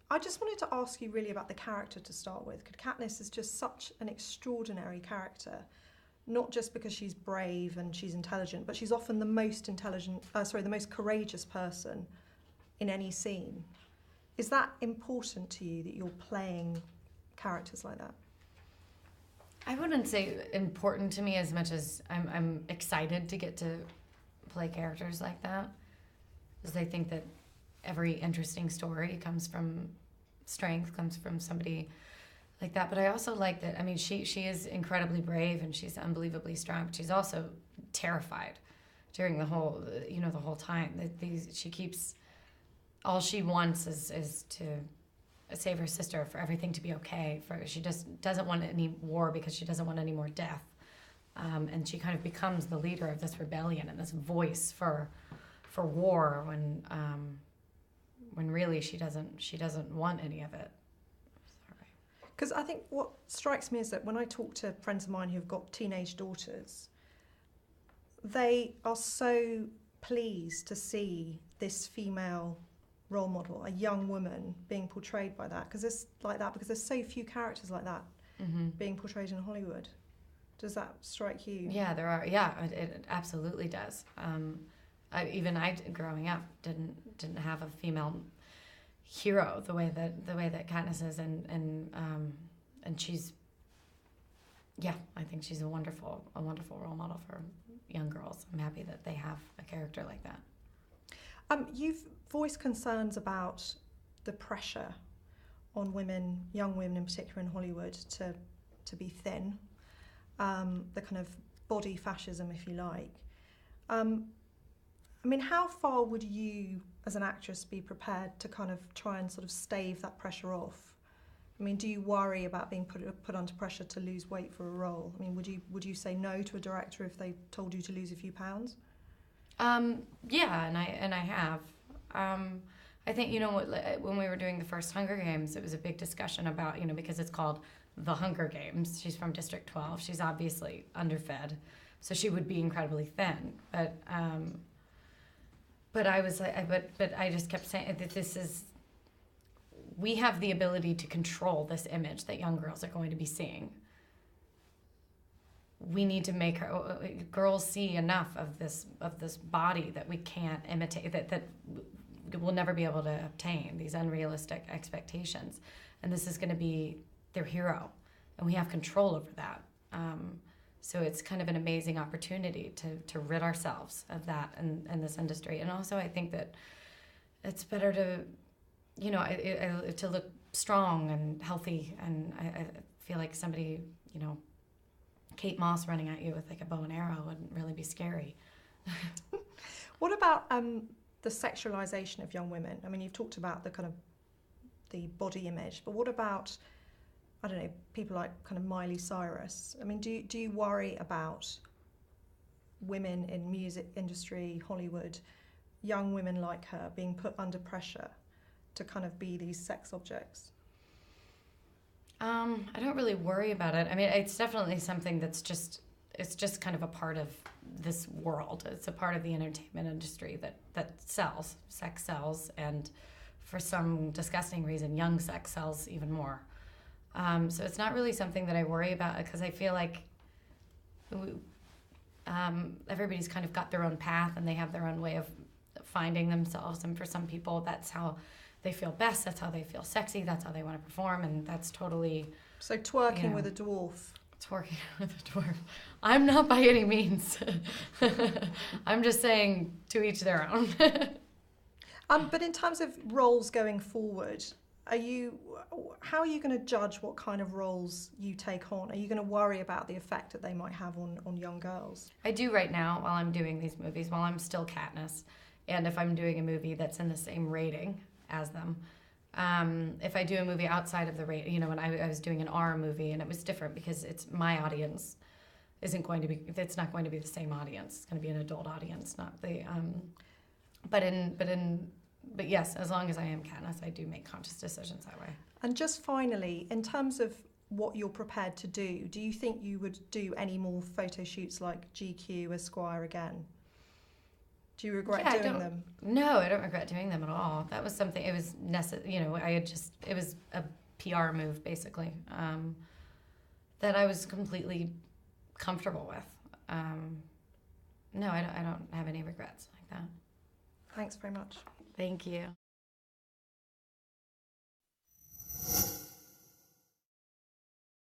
I just wanted to ask you really about the character to start with, because Katniss is just such an extraordinary character, not just because she's brave and she's intelligent, but she's often the most the most courageous person in any scene. Is that important to you, that you're playing characters like that? I wouldn't say important to me as much as I'm excited to get to play characters like that, because I think that every interesting story comes from strength, comes from somebody like that. But I also like that, I mean, she is incredibly brave and she's unbelievably strong, but she's also terrified during the whole time. She keeps, all she wants is to save her sister, for everything to be okay. She just doesn't want any war because she doesn't want any more death. And she kind of becomes the leader of this rebellion and this voice for war when really she doesn't want any of it. Sorry. Because I think what strikes me is that when I talk to friends of mine who've got teenage daughters, they are so pleased to see this female role model, a young woman, being portrayed by that, because there's so few characters like that being portrayed in Hollywood. Does that strike you? Yeah, there are. Yeah, it absolutely does. I growing up didn't have a female hero the way that Katniss is, and she's, yeah, I think she's a wonderful role model for young girls. I'm happy that they have a character like that. You've voiced concerns about the pressure on women, young women in particular in Hollywood, to be thin, the kind of body fascism, if you like. I mean, how far would you, as an actress, be prepared to kind of try and sort of stave that pressure off? I mean, do you worry about being put under pressure to lose weight for a role? I mean, would you say no to a director if they told you to lose a few pounds? Yeah, and I have. I think, when we were doing the first Hunger Games, it was a big discussion about, because it's called the Hunger Games. She's from District 12. She's obviously underfed, so she would be incredibly thin. But I was like, but I just kept saying that we have the ability to control this image that young girls are going to be seeing. We need to make girls see enough of this body that we can't imitate, that we'll never be able to obtain, these unrealistic expectations. And this is going to be their hero, and we have control over that. So it's kind of an amazing opportunity to rid ourselves of that in this industry. And also I think that it's better to, to look strong and healthy. And I feel like somebody, Kate Moss running at you with like a bow and arrow wouldn't really be scary. What about the sexualization of young women? I mean, you've talked about the kind of the body image, but what about, I don't know, people like kind of Miley Cyrus? I mean, do you worry about women in music industry, Hollywood, young women like her being put under pressure to kind of be these sex objects? I don't really worry about it. I mean, it's definitely something it's just kind of a part of this world. It's a part of the entertainment industry that sells. Sex sells, and for some disgusting reason, young sex sells even more. So it's not really something that I worry about, because I feel like everybody's kind of got their own path and they have their own way of finding themselves. And for some people, that's how they feel best, that's how they feel sexy, that's how they want to perform, and that's totally... So twerking with a dwarf. Twerking with a dwarf. I'm not by any means. I'm just saying, to each their own. But in terms of roles going forward, how are you going to judge what kind of roles you take on? Are you going to worry about the effect that they might have on young girls? I do right now, while I'm doing these movies, while I'm still Katniss, and if I'm doing a movie that's in the same rating as them. If I do a movie outside of the rating, when I was doing an R movie, and it was different because it's my audience it's not going to be the same audience. It's going to be an adult audience, not the, but yes, as long as I am Katniss, I do make conscious decisions that way. And just finally, in terms of what you're prepared to do you think you would do any more photo shoots like GQ, Esquire again? Do you regret Yeah, doing them? No, I don't regret doing them at all. That was something, it was necessary, you know, it was a PR move, basically, that I was completely comfortable with. No, I don't have any regrets like that. Thanks very much. Thank you.